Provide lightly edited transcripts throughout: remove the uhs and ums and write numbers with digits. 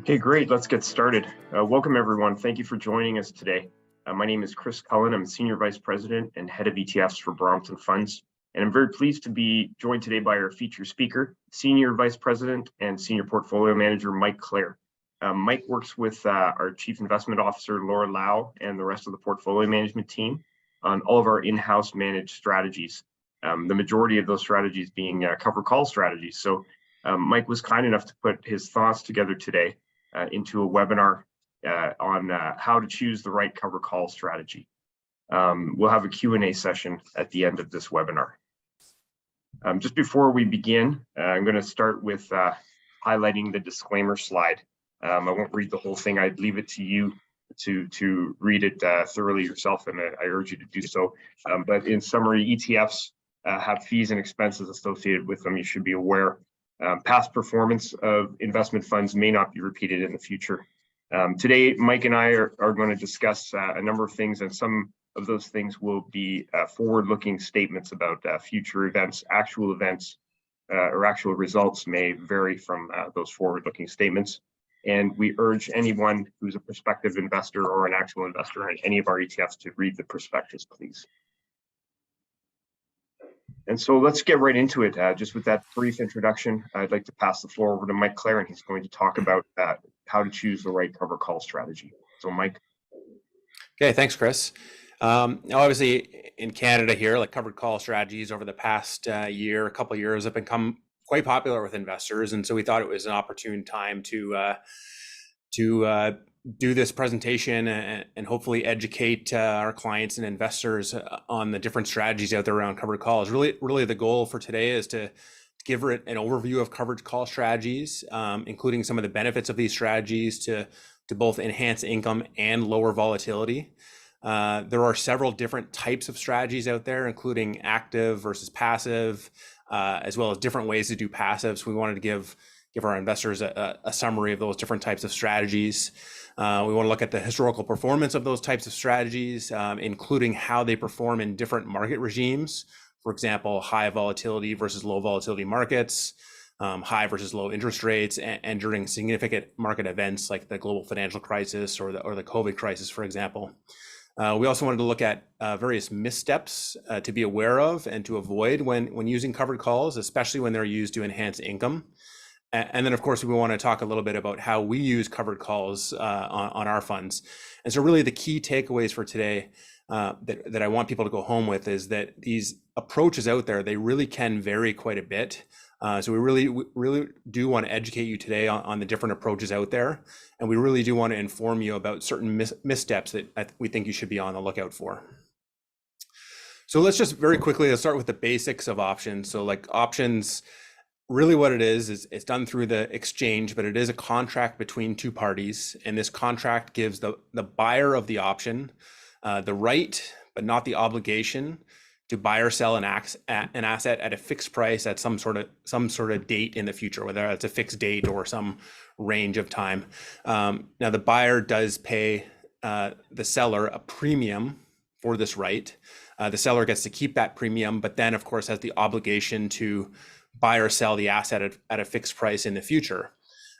Okay, great. Let's get started. Welcome, everyone. Thank you for joining us today. My name is Chris Cullen. I'm Senior Vice President and Head of ETFs for Brompton Funds. And I'm very pleased to be joined today by our featured speaker, Senior Vice President and Senior Portfolio Manager, Mike Clare. Mike works with our Chief Investment Officer, Laura Lau, and the rest of the portfolio management team on all of our in-house managed strategies. The majority of those strategies being covered call strategies. So Mike was kind enough to put his thoughts together today into a webinar on how to choose the right cover call strategy. We'll have a Q&A session at the end of this webinar. Just before we begin, I'm going to start with highlighting the disclaimer slide. I won't read the whole thing. I'd leave it to you to read it thoroughly yourself, and I urge you to do so. But in summary, ETFs have fees and expenses associated with them. You should be aware. Past performance of investment funds may not be repeated in the future. Today, Mike and I are going to discuss a number of things, and some of those things will be forward-looking statements about future events. Actual events or actual results may vary from those forward-looking statements. And we urge anyone who's a prospective investor or an actual investor in any of our ETFs to read the prospectus, please. And so let's get right into it. Just with that brief introduction, I'd like to pass the floor over to Mike Clare, and he's going to talk about how to choose the right cover call strategy. So Mike. Okay, thanks, Chris. Obviously in Canada here, like covered call strategies over the past year, a couple of years have become quite popular with investors. And so we thought it was an opportune time to do this presentation and hopefully educate our clients and investors on the different strategies out there around covered calls. Really the goal for today is to give an overview of covered call strategies, including some of the benefits of these strategies to both enhance income and lower volatility. There are several different types of strategies out there, including active versus passive, as well as different ways to do passive. So we wanted to give our investors a summary of those different types of strategies. We want to look at the historical performance of those types of strategies, including how they perform in different market regimes. For example, high volatility versus low volatility markets, high versus low interest rates, and during significant market events like the global financial crisis or the COVID crisis, for example. We also wanted to look at various missteps to be aware of and to avoid when using covered calls, especially when they're used to enhance income. And then, of course, we want to talk a little bit about how we use covered calls on our funds. And so really the key takeaways for today that I want people to go home with is that these approaches out there, they really can vary quite a bit. So we really do want to educate you today on the different approaches out there. And we really do want to inform you about certain missteps that we think you should be on the lookout for. So let's just very quickly, let's start with the basics of options. So like options, really what it is it's done through the exchange, but it is a contract between two parties. And this contract gives the buyer of the option the right, but not the obligation to buy or sell an asset at a fixed price at some sort of date in the future, whether it's a fixed date or some range of time. Now the buyer does pay the seller a premium for this right. The seller gets to keep that premium, but then of course has the obligation to buy or sell the asset at a fixed price in the future.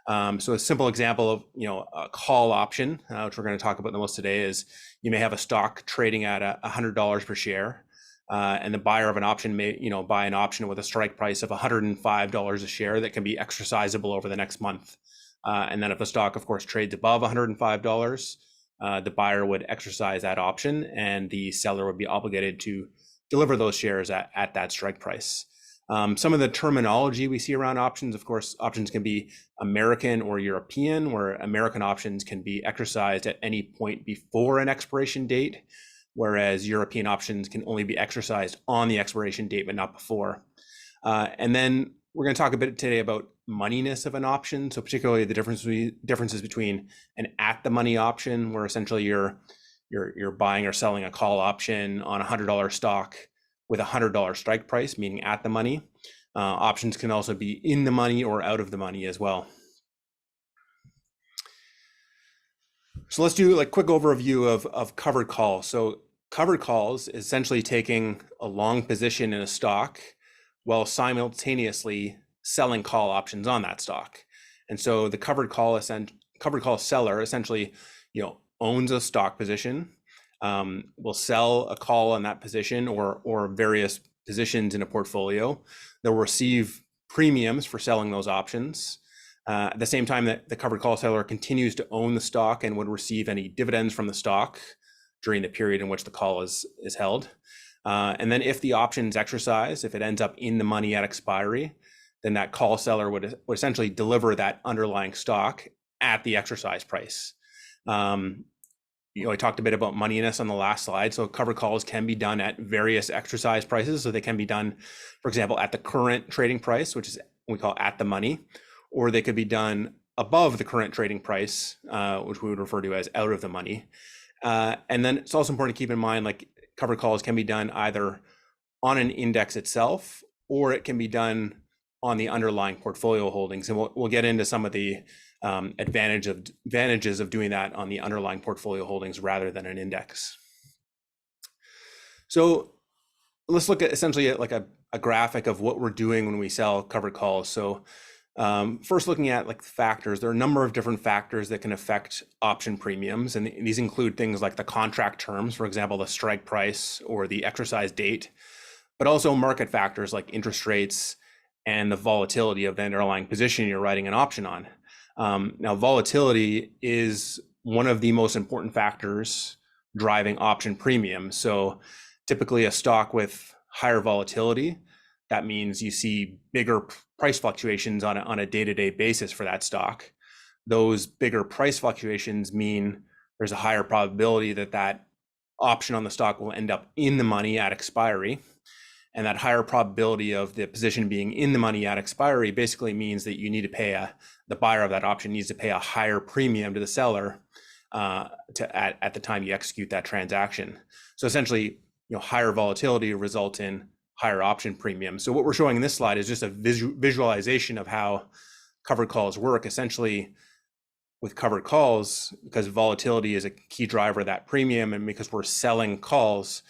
So a simple example of a call option, which we're going to talk about the most today, is you may have a stock trading at $100 per share, and the buyer of an option may buy an option with a strike price of $105 a share that can be exercisable over the next month. And then if the stock, of course, trades above $105, the buyer would exercise that option, and the seller would be obligated to deliver those shares at that strike price. Some of the terminology we see around options, of course, options can be American or European, where American options can be exercised at any point before an expiration date, whereas European options can only be exercised on the expiration date, but not before. And then we're going to talk a bit today about moneyness of an option. So particularly the differences between an at-the-money option, where essentially you're buying or selling a call option on a $100 stock with a $100 strike price, meaning at the money. Options can also be in the money or out of the money as well. So let's do a quick overview of covered calls. So covered calls is essentially taking a long position in a stock while simultaneously selling call options on that stock. And so the covered covered call seller essentially, owns a stock position, will sell a call on that position or various positions in a portfolio. They'll receive premiums for selling those options. At the same time that the covered call seller continues to own the stock and would receive any dividends from the stock during the period in which the call is held. And then if the option's exercised, if it ends up in the money at expiry, then that call seller would essentially deliver that underlying stock at the exercise price. I talked a bit about moneyness on the last slide. So covered calls can be done at various exercise prices. So they can be done, for example, at the current trading price, which is what we call at the money, or they could be done above the current trading price, which we would refer to as out of the money. And then it's also important to keep in mind, like covered calls can be done either on an index itself, or it can be done on the underlying portfolio holdings. And we'll get into some of the advantages of doing that on the underlying portfolio holdings rather than an index. So let's look at essentially like a graphic of what we're doing when we sell covered calls. So first, looking at like factors, there are a number of different factors that can affect option premiums, and these include things like the contract terms, for example, the strike price or the exercise date, but also market factors like interest rates and the volatility of the underlying position you're writing an option on. Now, volatility is one of the most important factors driving option premiums. So typically a stock with higher volatility, that means you see bigger price fluctuations on a day-to-day basis for that stock. Those bigger price fluctuations mean there's a higher probability that that option on the stock will end up in the money at expiry. And that higher probability of the position being in the money at expiry basically means that you need to pay the buyer of that option needs to pay a higher premium to the seller at the time you execute that transaction. So essentially, higher volatility results in higher option premium. So what we're showing in this slide is just a visualization of how covered calls work. Essentially, with covered calls, because volatility is a key driver of that premium, and because we're selling calls,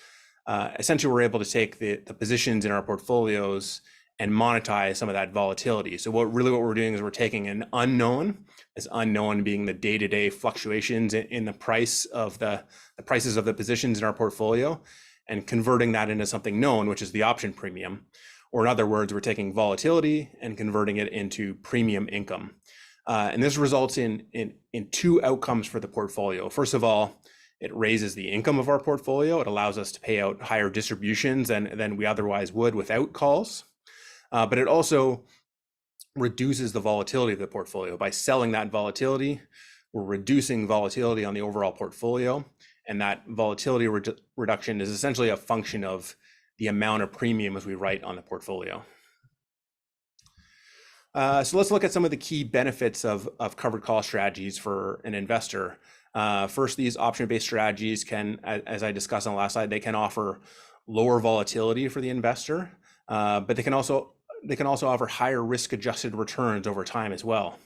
essentially we're able to take the positions in our portfolios and monetize some of that volatility. So what we're doing is we're taking an unknown, this unknown being the day-to-day fluctuations in the price of the prices of the positions in our portfolio, and converting that into something known, which is the option premium. Or in other words, we're taking volatility and converting it into premium income. And this results in two outcomes for the portfolio. First of all, it raises the income of our portfolio. It allows us to pay out higher distributions than we otherwise would without calls. But it also reduces the volatility of the portfolio. By selling that volatility, we're reducing volatility on the overall portfolio. And that volatility reduction is essentially a function of the amount of premiums we write on the portfolio. So let's look at some of the key benefits of covered call strategies for an investor. First, these option-based strategies can, as I discussed on the last slide, they can offer lower volatility for the investor, but they can also offer higher risk-adjusted returns over time as well.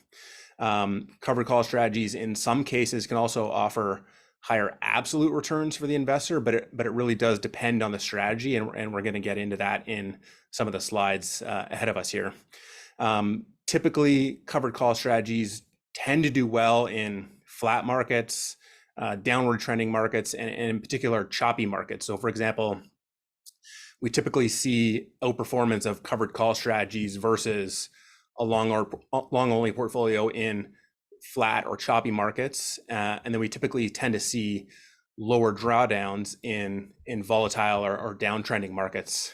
Covered call strategies in some cases can also offer higher absolute returns for the investor, but it really does depend on the strategy, and we're going to get into that in some of the slides ahead of us here. Typically, covered call strategies tend to do well in flat markets, downward trending markets, and in particular, choppy markets. So for example, we typically see outperformance of covered call strategies versus a long only portfolio in flat or choppy markets. And then we typically tend to see lower drawdowns in volatile or downtrending markets.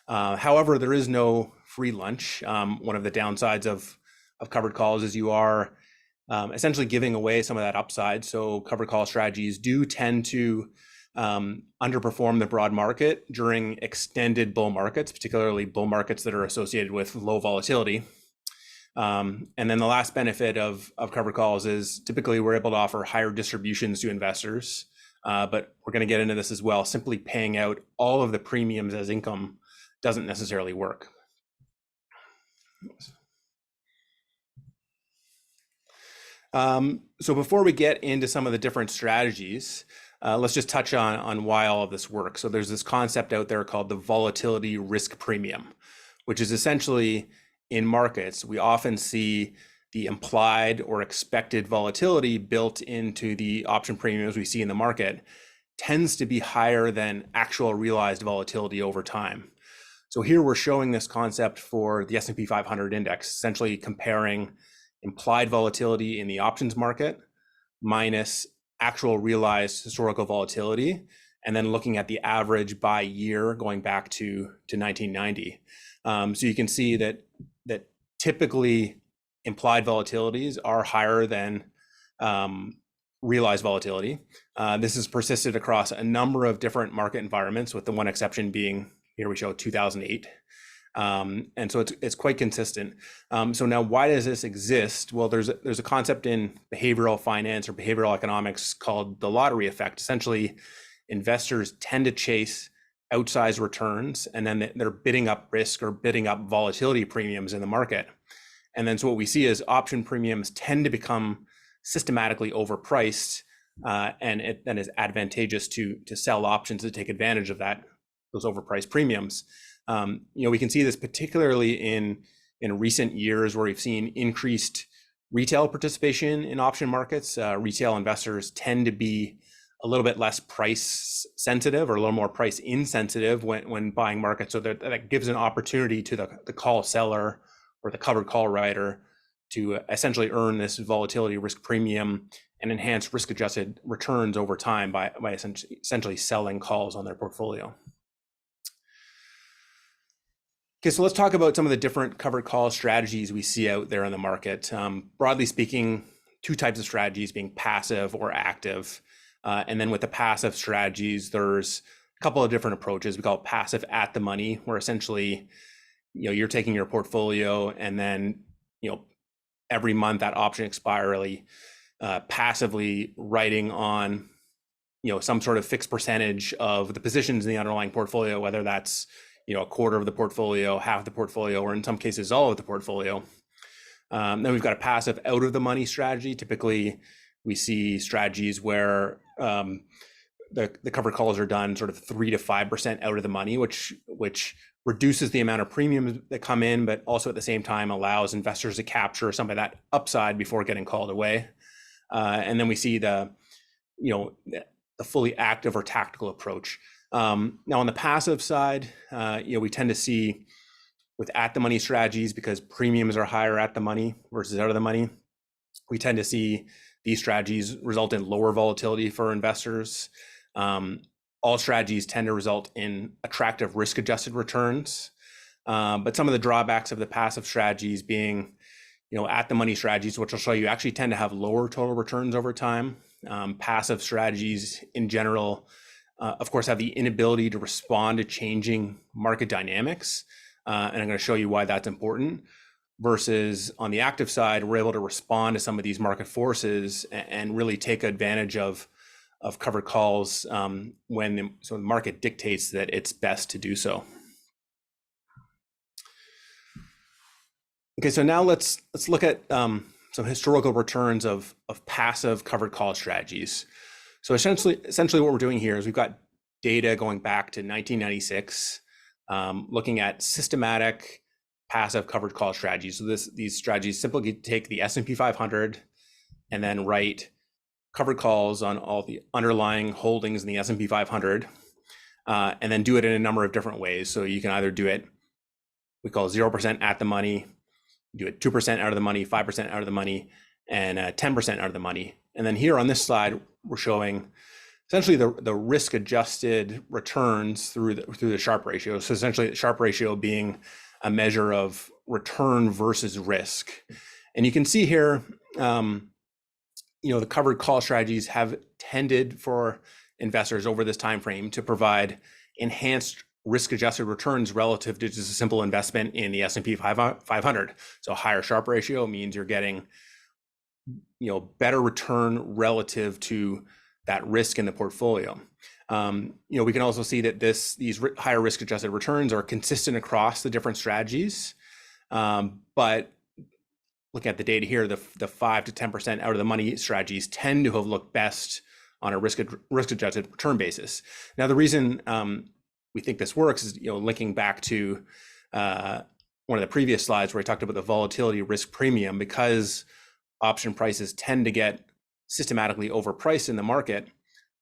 However, there is no free lunch. One of the downsides of covered calls is you are essentially giving away some of that upside. So covered call strategies do tend to underperform the broad market during extended bull markets, particularly bull markets that are associated with low volatility. And then the last benefit of covered calls is typically we're able to offer higher distributions to investors, but we're going to get into this as well. Simply paying out all of the premiums as income doesn't necessarily work. So before we get into some of the different strategies, let's just touch on why all of this works. So there's this concept out there called the volatility risk premium, which is essentially in markets, we often see the implied or expected volatility built into the option premiums we see in the market tends to be higher than actual realized volatility over time. So here we're showing this concept for the S&P 500 index, essentially comparing implied volatility in the options market minus actual realized historical volatility, and then looking at the average by year going back to 1990. So you can see that typically implied volatilities are higher than realized volatility. This has persisted across a number of different market environments, with the one exception being, here we show 2008. And so it's quite consistent. So now, why does this exist? Well, there's a concept in behavioral finance or behavioral economics called the lottery effect. Essentially, investors tend to chase outsized returns, and then they're bidding up risk or bidding up volatility premiums in the market. And then so what we see is option premiums tend to become systematically overpriced, and it then is advantageous to sell options to take advantage of those overpriced premiums. We can see this particularly in recent years, where we've seen increased retail participation in option markets. Retail investors tend to be a little bit less price sensitive, or a little more price insensitive when buying markets. So that gives an opportunity to the call seller or the covered call writer to essentially earn this volatility risk premium and enhance risk adjusted returns over time by essentially selling calls on their portfolio. Okay, so let's talk about some of the different covered call strategies we see out there in the market. Broadly speaking, two types of strategies, being passive or active. And then with the passive strategies, there's a couple of different approaches. We call it passive at the money, where essentially, you're taking your portfolio and then, every month that option expiry, passively writing on, some sort of fixed percentage of the positions in the underlying portfolio, whether that's, a quarter of the portfolio, half the portfolio, or in some cases, all of the portfolio. Then we've got a passive out of the money strategy. Typically, we see strategies where the covered calls are done sort of 3 to 5% out of the money, which reduces the amount of premiums that come in, but also at the same time allows investors to capture some of that upside before getting called away. And then we see the fully active or tactical approach. Now on the passive side, we tend to see with at the money strategies, because premiums are higher at the money versus out of the money, we tend to see these strategies result in lower volatility for investors. All strategies tend to result in attractive risk-adjusted returns. But some of the drawbacks of the passive strategies being, at the money strategies, which I'll show you, actually tend to have lower total returns over time. Passive strategies in general, of course, have the inability to respond to changing market dynamics. And I'm going to show you why that's important. Versus on the active side, we're able to respond to some of these market forces and really take advantage of covered calls when the market dictates that it's best to do so. Okay, so now let's look at some historical returns of passive covered call strategies. So essentially what we're doing here is we've got data going back to 1996, looking at systematic passive covered call strategies. So these strategies simply take the S&P 500 and then write covered calls on all the underlying holdings in the S&P 500, and then do it in a number of different ways. So you can either do it, we call 0% at the money, do it 2% out of the money, 5% out of the money, and 10% out of the money. And then here on this slide, we're showing essentially the risk-adjusted returns through the Sharpe ratio. So essentially, the Sharpe ratio being a measure of return versus risk. And you can see here, the covered call strategies have tended for investors over this time frame to provide enhanced risk-adjusted returns relative to just a simple investment in the S&P 500. So a higher Sharpe ratio means you're getting, better return relative to that risk in the portfolio. We can also see that these higher risk-adjusted returns are consistent across the different strategies, but looking at the data here, the 5 to 10% out of the money strategies tend to have looked best on a risk-adjusted return basis. Now, the reason we think this works is, linking back to one one of the previous slides where I talked about the volatility risk premium, because option prices tend to get systematically overpriced in the market.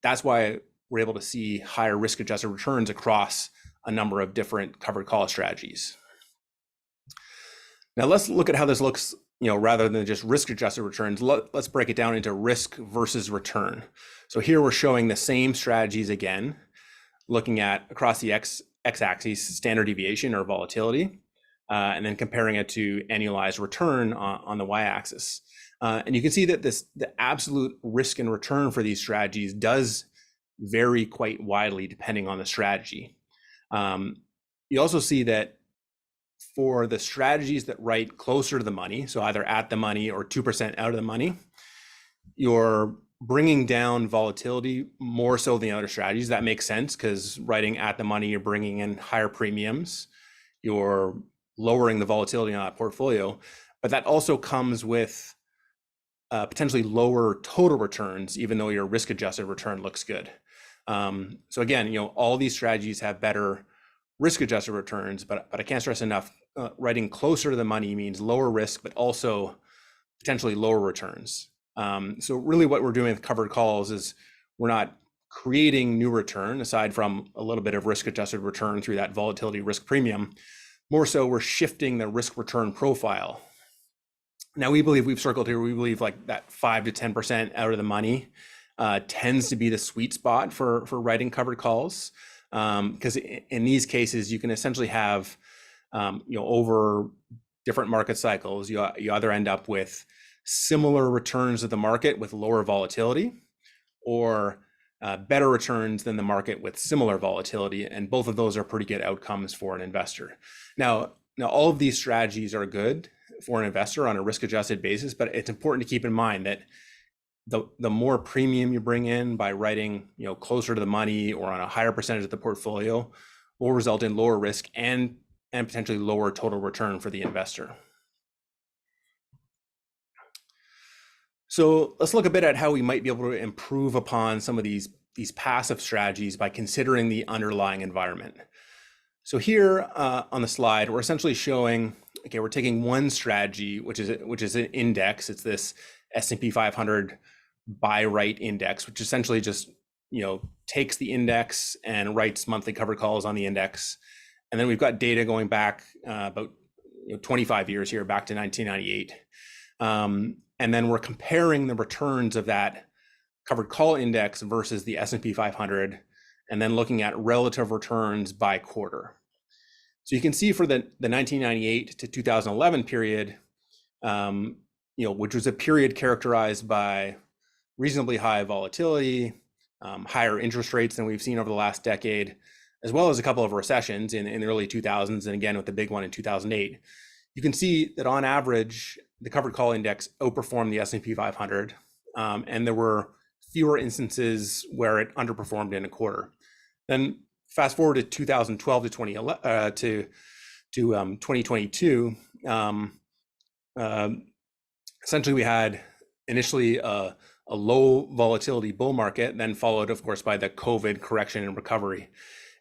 That's why we're able to see higher risk adjusted returns across a number of different covered call strategies. Now let's look at how this looks, rather than just risk adjusted returns. Let's break it down into risk versus return. So here we're showing the same strategies again, looking at across the x-axis standard deviation or volatility, and then comparing it to annualized return on the y-axis. And you can see that the absolute risk and return for these strategies does vary quite widely depending on the strategy. You also see that for the strategies that write closer to the money, so either at the money or 2% out of the money, you're bringing down volatility more so than the other strategies. That makes sense, because writing at the money, you're bringing in higher premiums, you're lowering the volatility on that portfolio, but that also comes with potentially lower total returns, even though your risk adjusted return looks good. So again, all these strategies have better risk adjusted returns, but I can't stress enough, writing closer to the money means lower risk, but also potentially lower returns. So really what we're doing with covered calls is we're not creating new return aside from a little bit of risk adjusted return through that volatility risk premium. More so, we're shifting the risk return profile. Now we've circled here, we believe like that 5 to 10% out of the money tends to be the sweet spot for writing covered calls. Because in these cases, you can essentially have, over different market cycles, you either end up with similar returns of the market with lower volatility, or better returns than the market with similar volatility. And both of those are pretty good outcomes for an investor. Now all of these strategies are good for an investor on a risk adjusted basis, but it's important to keep in mind that the more premium you bring in by writing, closer to the money or on a higher percentage of the portfolio will result in lower risk and potentially lower total return for the investor. So let's look a bit at how we might be able to improve upon some of these passive strategies by considering the underlying environment. So here on the slide, we're essentially showing, okay, we're taking one strategy, which is an index. It's this S&P 500 buy write index, which essentially just takes the index and writes monthly covered calls on the index. And then we've got data going back about 25 years here, back to 1998. And then we're comparing the returns of that covered call index versus the S&P 500, and then looking at relative returns by quarter. So you can see for the 1998 to 2011 period, which was a period characterized by reasonably high volatility, higher interest rates than we've seen over the last decade, as well as a couple of recessions in the early 2000s, and again with the big one in 2008. You can see that on average, the covered call index outperformed the S&P 500, and there were fewer instances where it underperformed in a quarter. Then fast forward to 2012 to 2022, essentially we had initially a low volatility bull market, then followed, of course, by the COVID correction and recovery.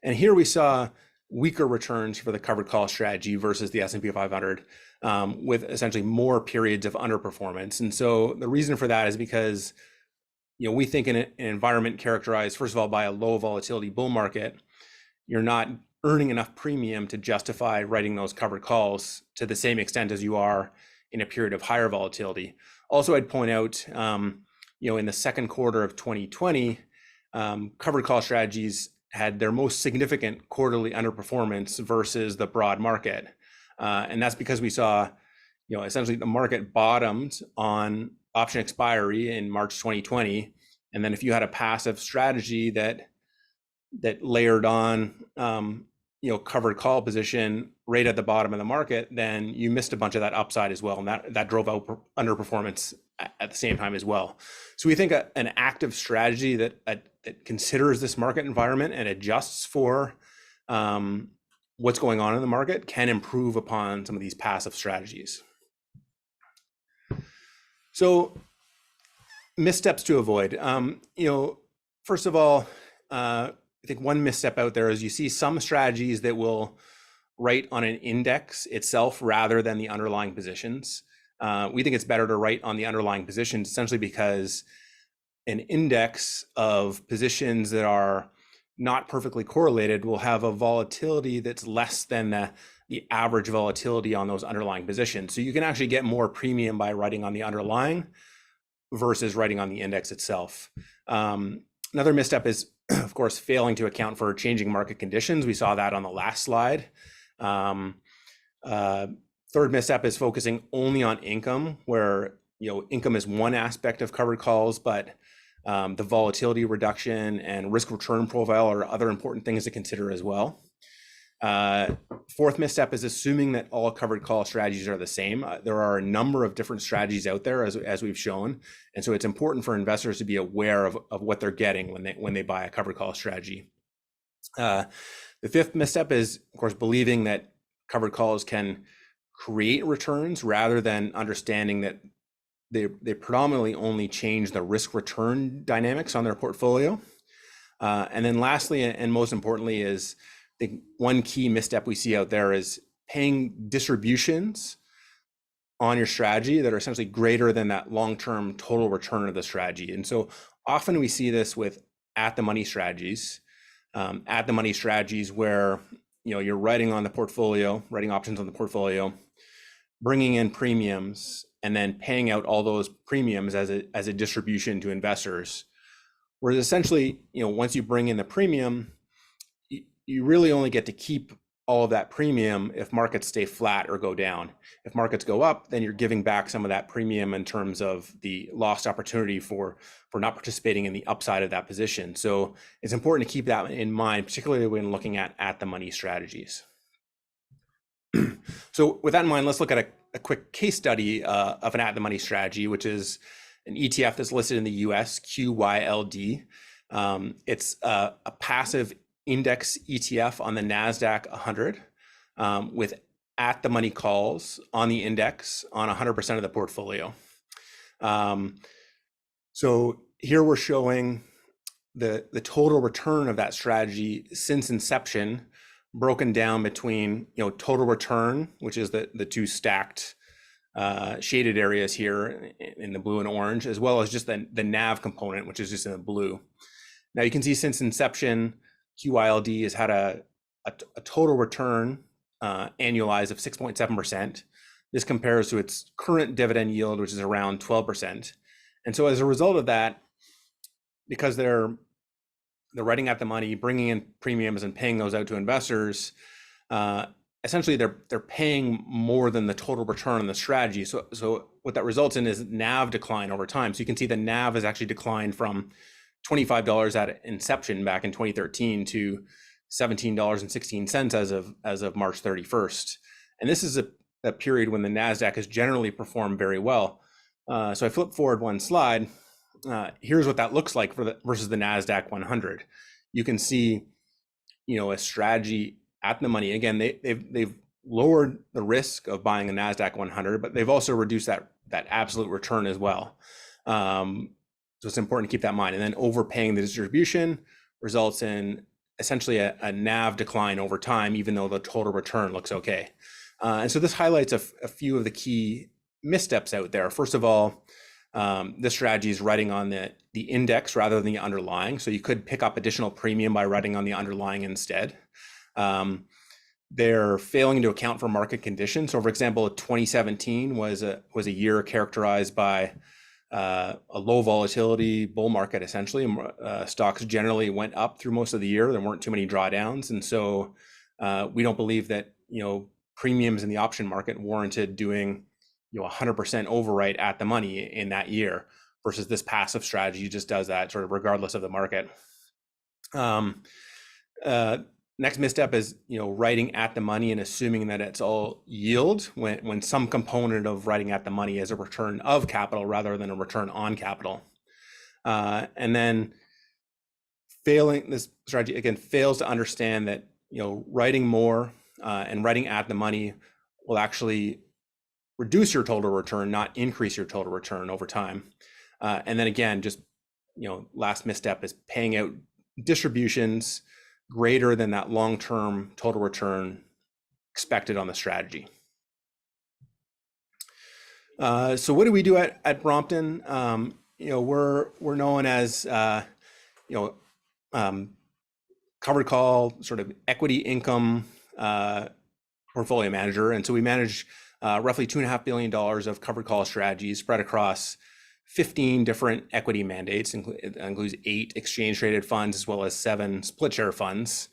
And here we saw weaker returns for the covered call strategy versus the S&P 500, with essentially more periods of underperformance. And so the reason for that is because we think in an environment characterized, first of all, by a low volatility bull market, you're not earning enough premium to justify writing those covered calls to the same extent as you are in a period of higher volatility. Also, I'd point out, in the second quarter of 2020, covered call strategies had their most significant quarterly underperformance versus the broad market. And that's because we saw, essentially the market bottomed on option expiry in March 2020. And then if you had a passive strategy that layered on, covered call position right at the bottom of the market, then you missed a bunch of that upside as well. And that drove out underperformance at the same time as well. So we think an active strategy that considers this market environment and adjusts for what's going on in the market can improve upon some of these passive strategies. So missteps to avoid. First of all, I think one misstep out there is you see some strategies that will write on an index itself rather than the underlying positions. We think it's better to write on the underlying positions, essentially because an index of positions that are not perfectly correlated will have a volatility that's less than the average volatility on those underlying positions. So you can actually get more premium by writing on the underlying versus writing on the index itself. Another misstep is, of course, failing to account for changing market conditions. We saw that on the last slide. Third misstep is focusing only on income, where income is one aspect of covered calls, but the volatility reduction and risk return profile are other important things to consider as well. Fourth misstep is assuming that all covered call strategies are the same. There are a number of different strategies out there, as we've shown, and so it's important for investors to be aware of what they're getting when they buy a covered call strategy. The fifth misstep is, of course, believing that covered calls can create returns rather than understanding that they predominantly only change the risk return dynamics on their portfolio. And then lastly, and most importantly, is I think one key misstep we see out there is paying distributions on your strategy that are essentially greater than that long-term total return of the strategy. And so often we see this with at-the-money strategies, where you're writing on the portfolio, writing options on the portfolio, bringing in premiums, and then paying out all those premiums as a distribution to investors. Whereas essentially, once you bring in the premium, you really only get to keep all of that premium if markets stay flat or go down. If markets go up, then you're giving back some of that premium in terms of the lost opportunity for not participating in the upside of that position. So it's important to keep that in mind, particularly when looking at the money strategies. So with that in mind, let's look at a quick case study of an at-the-money strategy, which is an ETF that's listed in the US, QYLD. It's a passive index ETF on the NASDAQ 100 with at-the-money calls on the index on 100% of the portfolio. So here we're showing the total return of that strategy since inception, broken down between total return, which is the two stacked shaded areas here in the blue and orange, as well as just the NAV component, which is just in the blue. Now you can see since inception, QYLD has had a total return annualized of 6.7%. This compares to its current dividend yield, which is around 12%. And so as a result of that, because they're writing at the money, bringing in premiums and paying those out to investors, essentially they're paying more than the total return on the strategy. So what that results in is NAV decline over time. So you can see the NAV has actually declined from $25 at inception back in 2013 to $17.16 as of March 31st. And this is a period when the NASDAQ has generally performed very well. So I flip forward one slide. Here's what that looks like versus the NASDAQ 100. You can see, a strategy at the money. Again, they've lowered the risk of buying a NASDAQ 100, but they've also reduced that absolute return as well. So it's important to keep that in mind. And then overpaying the distribution results in essentially a NAV decline over time, even though the total return looks okay. And so this highlights a few of the key missteps out there. First of all, this strategy is writing on the index rather than the underlying. So you could pick up additional premium by writing on the underlying instead. They're failing to account for market conditions. So for example, 2017 was a year characterized by a low volatility bull market, essentially. Stocks generally went up through most of the year. There weren't too many drawdowns. And so we don't believe that, premiums in the option market warranted doing 100% overwrite at the money in that year, versus this passive strategy just does that sort of regardless of the market. Next misstep is writing at the money and assuming that it's all yield when some component of writing at the money is a return of capital rather than a return on capital. And then this strategy again fails to understand that writing more and writing at the money will actually reduce your total return, not increase your total return over time. And then again, just last misstep is paying out distributions greater than that long-term total return expected on the strategy. So what do we do at Brompton? We're known as covered call sort of equity income portfolio manager, and so we manage roughly $2.5 billion of covered call strategies spread across 15 different equity mandates. It includes 8 exchange traded funds as well as 7 split share funds.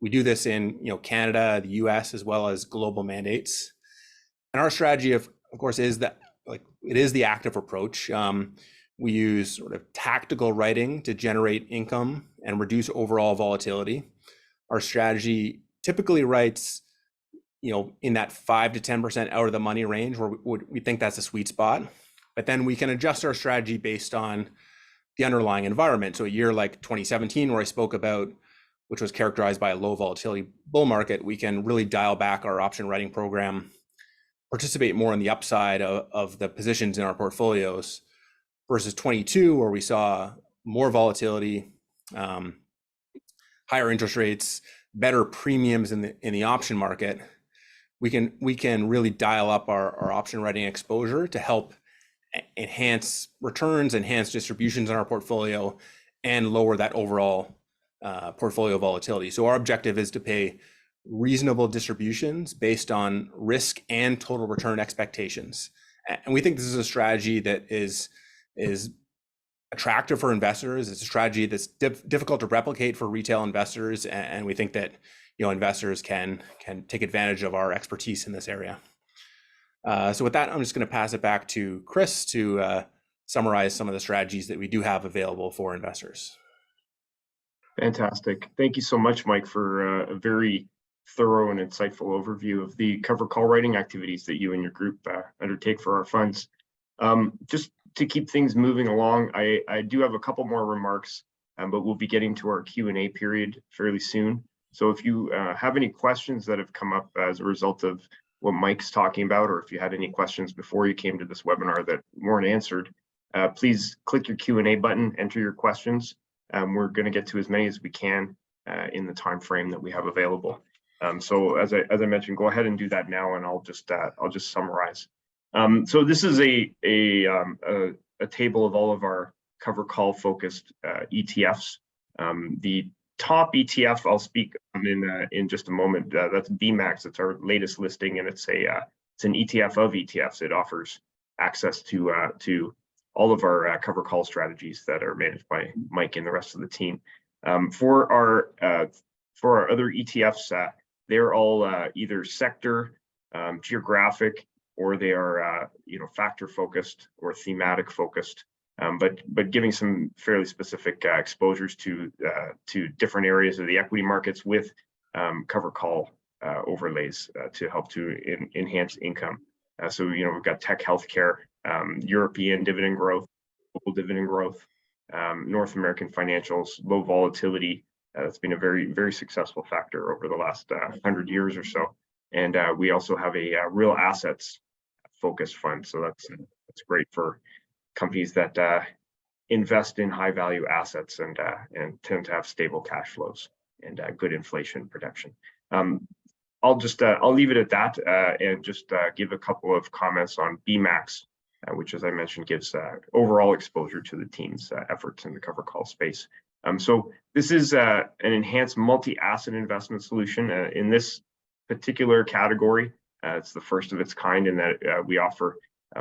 We do this in Canada, the US, as well as global mandates. And our strategy, of course, is that it is the active approach. We use sort of tactical writing to generate income and reduce overall volatility. Our strategy typically writes, in that 5 to 10% out of the money range, where we think that's a sweet spot. But then we can adjust our strategy based on the underlying environment. So a year like 2017, where I spoke about, which was characterized by a low volatility bull market, we can really dial back our option writing program, participate more on the upside of the positions in our portfolios, versus 22, where we saw more volatility, higher interest rates, better premiums in the option market. We can really dial up our option writing exposure to help enhance returns, enhance distributions in our portfolio, and lower that overall portfolio volatility. So our objective is to pay reasonable distributions based on risk and total return expectations. And we think this is a strategy that is attractive for investors. It's a strategy that's difficult to replicate for retail investors, and we think that investors can take advantage of our expertise in this area. So with that, I'm just going to pass it back to Chris to summarize some of the strategies that we do have available for investors. Fantastic. Thank you so much, Mike, for a very thorough and insightful overview of the cover call writing activities that you and your group undertake for our funds. Just to keep things moving along, I do have a couple more remarks, but we'll be getting to our Q&A period fairly soon. So if you have any questions that have come up as a result of what Mike's talking about, or if you had any questions before you came to this webinar that weren't answered, please click your Q&A button, enter your questions. We're going to get to as many as we can in the time frame that we have available. So as I mentioned, go ahead and do that now, and I'll just summarize. So this is a table of all of our cover call focused ETFs. The top ETF I'll speak on in just a moment. That's BMAX. It's our latest listing, and it's an ETF of ETFs. It offers access to all of our cover call strategies that are managed by Mike and the rest of the team. For our other ETFs, they're all either sector, geographic, or they are factor focused or thematic focused, but giving some fairly specific exposures to different areas of the equity markets with cover call overlays to help to enhance income. So we've got tech, healthcare, European dividend growth, global dividend growth, North American financials, low volatility. That's been a very, very successful factor over the last 100 years or so. And we also have a real assets focused fund. So that's great for companies that invest in high value assets and tend to have stable cash flows and good inflation protection. I'll leave it at that and just give a couple of comments on BMAX, which, as I mentioned, gives overall exposure to the team's efforts in the cover call space. So this is an enhanced multi-asset investment solution. In this particular category, it's the first of its kind in that we offer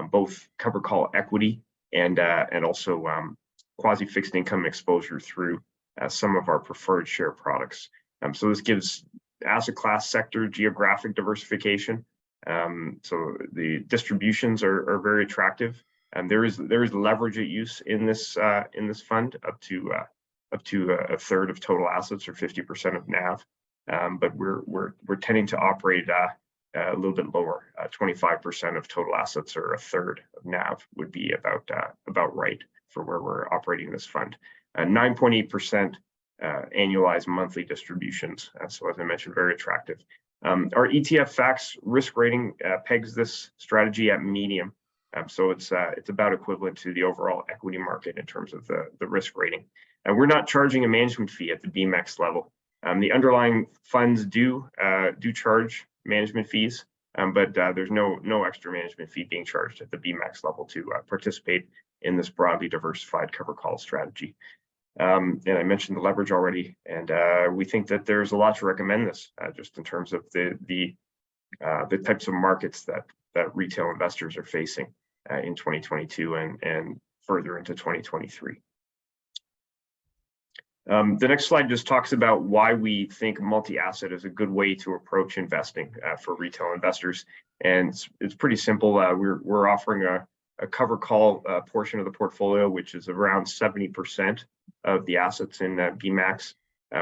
both cover call equity and also quasi-fixed income exposure through some of our preferred share products. So this gives asset class, sector, geographic diversification. So the distributions are very attractive, and there is leverage at use in this fund up to a third of total assets or 50% of NAV. But we're tending to operate a little bit lower. 25% of total assets or a third of NAV would be about right for where we're operating this fund. 9.8% annualized monthly distributions. So as I mentioned, very attractive. Our ETF Facts risk rating pegs this strategy at medium. So it's about equivalent to the overall equity market in terms of the risk rating. And we're not charging a management fee at the BMAX level. The underlying funds do charge management fees, but there's no extra management fee being charged at the BMAX level to participate in this broadly diversified covered call strategy. And I mentioned the leverage already, and we think that there's a lot to recommend this, just in terms of the types of markets that retail investors are facing in 2022 and further into 2023. The next slide just talks about why we think multi-asset is a good way to approach investing for retail investors, and it's pretty simple. We're offering a cover call portion of the portfolio, which is around 70% of the assets in BMAX,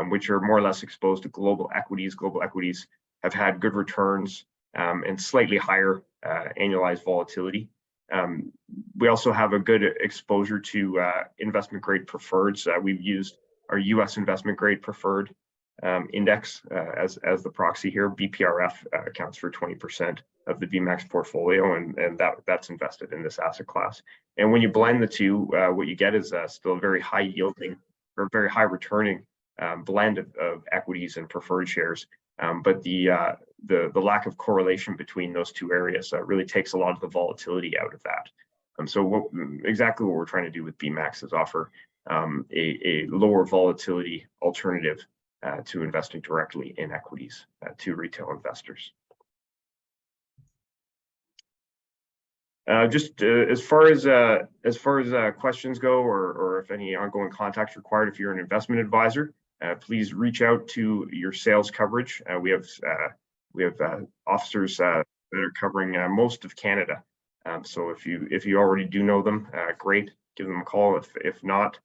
which are more or less exposed to global equities. Global equities have had good returns and slightly higher annualized volatility. We also have a good exposure to investment grade preferreds. We've used our US investment grade preferred index as the proxy here. BPRF accounts for 20% of the BMAX portfolio, and that's invested in this asset class. And when you blend the two, what you get is still a very high yielding or very high returning blend of equities and preferred shares. But the lack of correlation between those two areas really takes a lot of the volatility out of that. So exactly what we're trying to do with BMAX is offer a lower volatility alternative to investing directly in equities to retail investors. Just as far as questions go, or if any ongoing contacts required, if you're an investment advisor, please reach out to your sales coverage. We have officers that are covering most of Canada. So if you already do know them, great, give them a call. If not,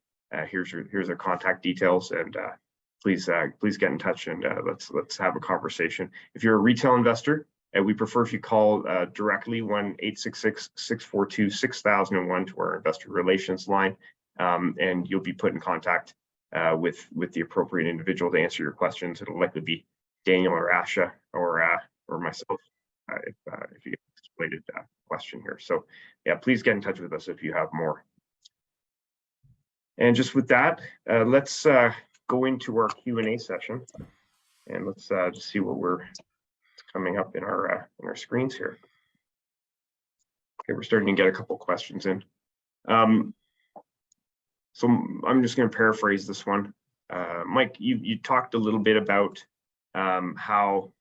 here's their contact details, and please get in touch and let's have a conversation. If you're a retail investor, we prefer if you call directly 1-866-642-6001 to our investor relations line, and you'll be put in contact with the appropriate individual to answer your questions. It'll likely be Daniel or Asha or myself if you get a related question here. So yeah, please get in touch with us if you have more. And just with that, let's go into our Q&A session, and let's just see what we're coming up in our screens here. Okay, we're starting to get a couple questions in. So I'm just going to paraphrase this one. Mike, you talked a little bit about how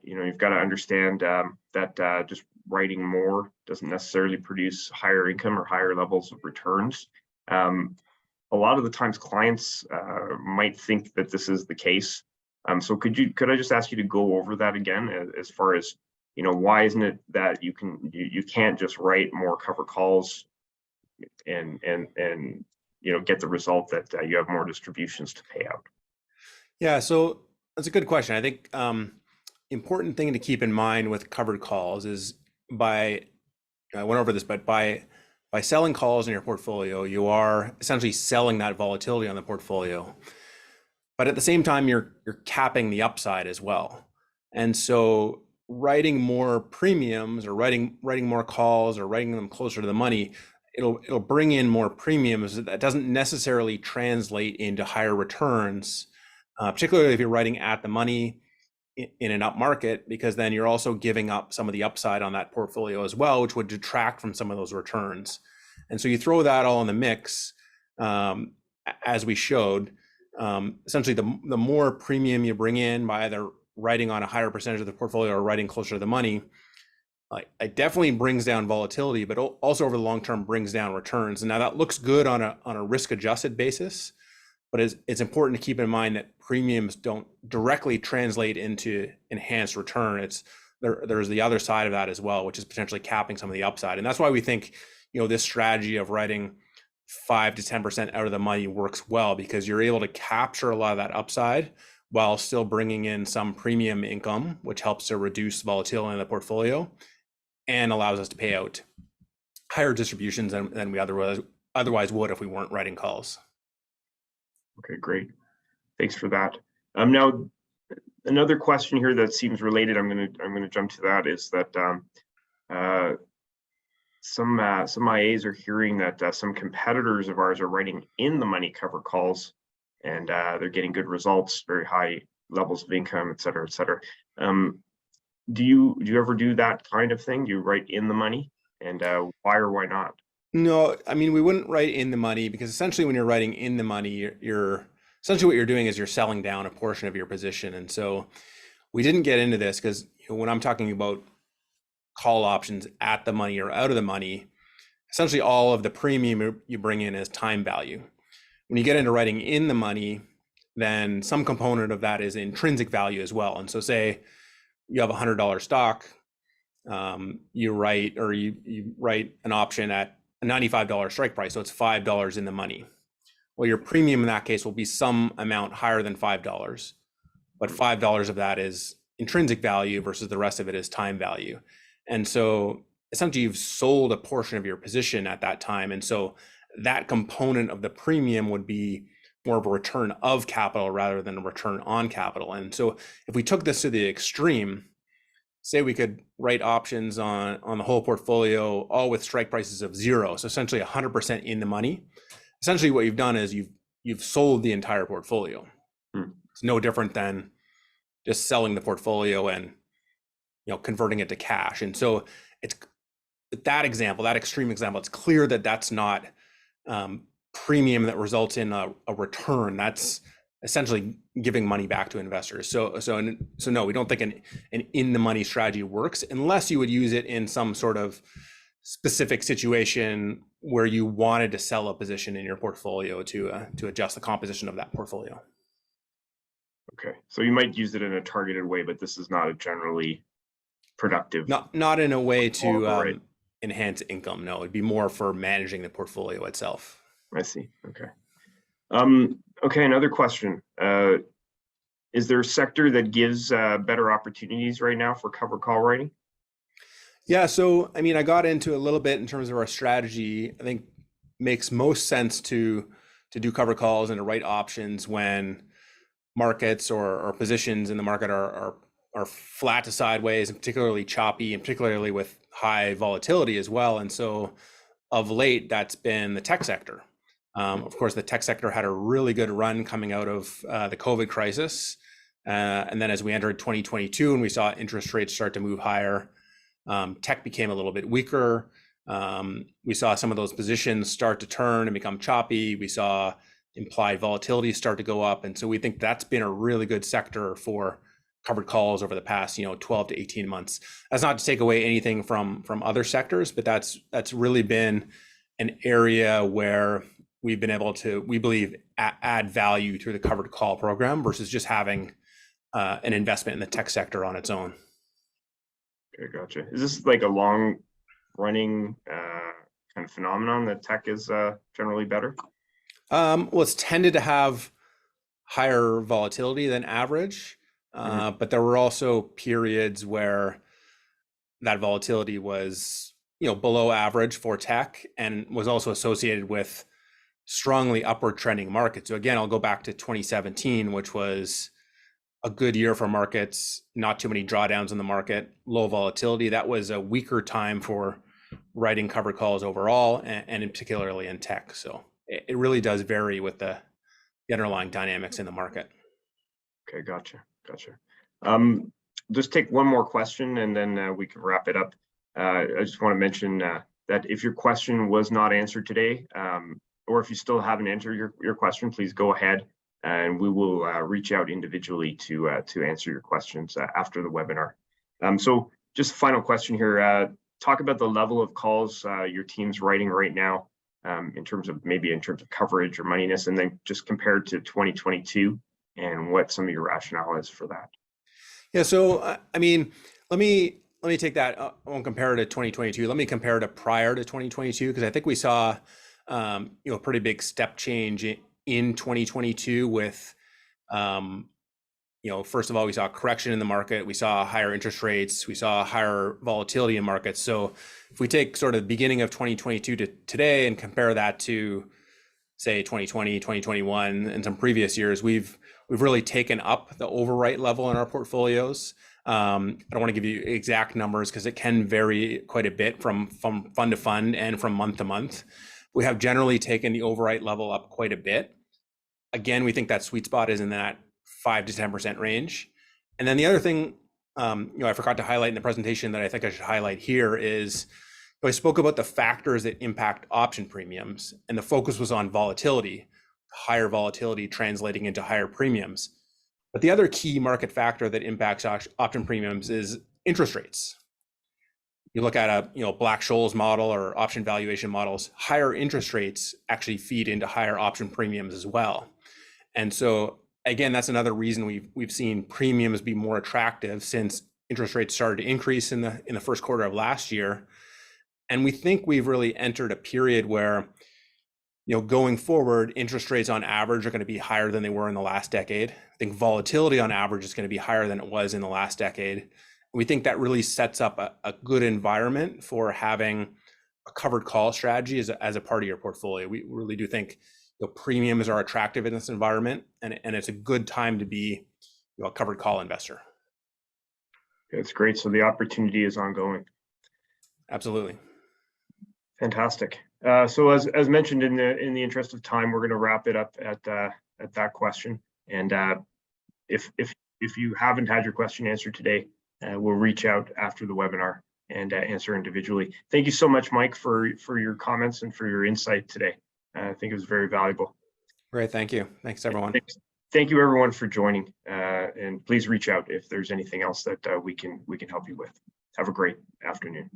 you've got to understand that just writing more doesn't necessarily produce higher income or higher levels of returns. A lot of the times clients might think that this is the case. So could I just ask you to go over that again, as far as why isn't it that you can't just write more cover calls and get the result that you have more distributions to pay out? Yeah, so that's a good question. I think important thing to keep in mind with covered calls is I went over this, but by selling calls in your portfolio, you are essentially selling that volatility on the portfolio. But at the same time, you're capping the upside as well. And so writing more premiums or writing more calls or writing them closer to the money, it'll bring in more premiums. That doesn't necessarily translate into higher returns, particularly if you're writing at the money in an up market, because then you're also giving up some of the upside on that portfolio as well, which would detract from some of those returns. And so you throw that all in the mix, as we showed, essentially the more premium you bring in by either writing on a higher percentage of the portfolio or writing closer to the money, it definitely brings down volatility, but also over the long term brings down returns. And now that looks good on a risk adjusted basis, but it's important to keep in mind that premiums don't directly translate into enhanced return. There's the other side of that as well, which is potentially capping some of the upside. And that's why we think this strategy of writing 5 to 10% out of the money works well, because you're able to capture a lot of that upside while still bringing in some premium income, which helps to reduce volatility in the portfolio and allows us to pay out higher distributions than we otherwise would if we weren't writing calls. Okay, great. Thanks for that. Now, another question here that seems related, I'm gonna jump to that, is that some IAs are hearing that some competitors of ours are writing in the money cover calls and they're getting good results, very high levels of income, et cetera, et cetera. Do you ever do that kind of thing? Do you write in the money, and why or why not? No, I mean, we wouldn't write in the money because essentially when you're writing in the money, you're essentially what you're doing is you're selling down a portion of your position. And so we didn't get into this because when I'm talking about call options at the money or out of the money, essentially all of the premium you bring in is time value. When you get into writing in the money, then some component of that is intrinsic value as well. And so say you have a $100 stock, you write an option at a $95 strike price, so it's $5 in the money. Well, your premium in that case will be some amount higher than $5, but $5 of that is intrinsic value versus the rest of it is time value. And so essentially you've sold a portion of your position at that time. And so that component of the premium would be more of a return of capital rather than a return on capital. And so if we took this to the extreme, say we could write options on the whole portfolio, all with strike prices of 0. So essentially 100% in the money. Essentially what you've done is you've sold the entire portfolio. It's no different than just selling the portfolio and converting it to cash. And so it's that example, that extreme example, it's clear that that's not premium that results in a return. That's essentially giving money back to investors. So no, we don't think an in the money strategy works unless you would use it in some sort of specific situation where you wanted to sell a position in your portfolio to adjust the composition of that portfolio. Okay, so you might use it in a targeted way, but this is not a generally productive. Not in a way to enhance income. No, it'd be more for managing the portfolio itself. I see. Okay. Okay, another question. Is there a sector that gives better opportunities right now for covered call writing? Yeah, so I mean, I got into a little bit in terms of our strategy. I think makes most sense to do covered calls and to write options when markets or positions in the market are flat to sideways, and particularly choppy, and particularly with high volatility as well. And so of late, that's been the tech sector. Of course, the tech sector had a really good run coming out of the COVID crisis. And then as we entered 2022 and we saw interest rates start to move higher, tech became a little bit weaker. We saw some of those positions start to turn and become choppy. We saw implied volatility start to go up. And so we think that's been a really good sector for covered calls over the past 12 to 18 months. That's not to take away anything from other sectors, but that's really been an area where we've been able to, we believe, add value through the covered call program versus just having an investment in the tech sector on its own. Okay, gotcha. Is this like a long running kind of phenomenon that tech is generally better? Well, it's tended to have higher volatility than average, but there were also periods where that volatility was, below average for tech and was also associated with strongly upward trending markets. So again, I'll go back to 2017, which was a good year for markets, not too many drawdowns in the market, low volatility. That was a weaker time for writing covered calls overall, and in particularly in tech. So it really does vary with the underlying dynamics in the market. Okay, gotcha. Just take one more question and then we can wrap it up. I just want to mention that if your question was not answered today, or if you still haven't answered your question, please go ahead and we will reach out individually to answer your questions after the webinar. So just a final question here. Talk about the level of calls your team's writing right now in terms of coverage or moneyness, and then just compared to 2022 and what some of your rationale is for that. Yeah, so I mean, let me take that. I won't compare it to 2022. Let me compare it to prior to 2022, because I think we saw a pretty big step change in 2022 with first of all, we saw a correction in the market, we saw higher interest rates, we saw higher volatility in markets. So if we take sort of the beginning of 2022 to today and compare that to, say, 2020, 2021, and some previous years, we've really taken up the overwrite level in our portfolios. I don't want to give you exact numbers because it can vary quite a bit from fund to fund and from month to month. We have generally taken the overwrite level up quite a bit. Again, we think that sweet spot is in that 5 to 10% range. And then the other thing, I forgot to highlight in the presentation that I think I should highlight here is, I spoke about the factors that impact option premiums, and the focus was on volatility, higher volatility translating into higher premiums. But the other key market factor that impacts option premiums is interest rates. You look at a Black-Scholes model or option valuation models, higher interest rates actually feed into higher option premiums as well. And so again, that's another reason we've seen premiums be more attractive since interest rates started to increase in the first quarter of last year. And we think we've really entered a period where, going forward, interest rates on average are going to be higher than they were in the last decade. I think volatility on average is going to be higher than it was in the last decade. We think that really sets up a good environment for having a covered call strategy as a part of your portfolio. We really do think premiums are attractive in this environment, and it's a good time to be a covered call investor. It's great. So the opportunity is ongoing. Absolutely. Fantastic. So as mentioned, in the interest of time, we're going to wrap it up at that question. And if you haven't had your question answered today, we'll reach out after the webinar and answer individually. Thank you so much, Mike, for your comments and for your insight today. I think it was very valuable. Great. Thank you. Thanks, everyone. Thank you, everyone, for joining. And please reach out if there's anything else that we can help you with. Have a great afternoon.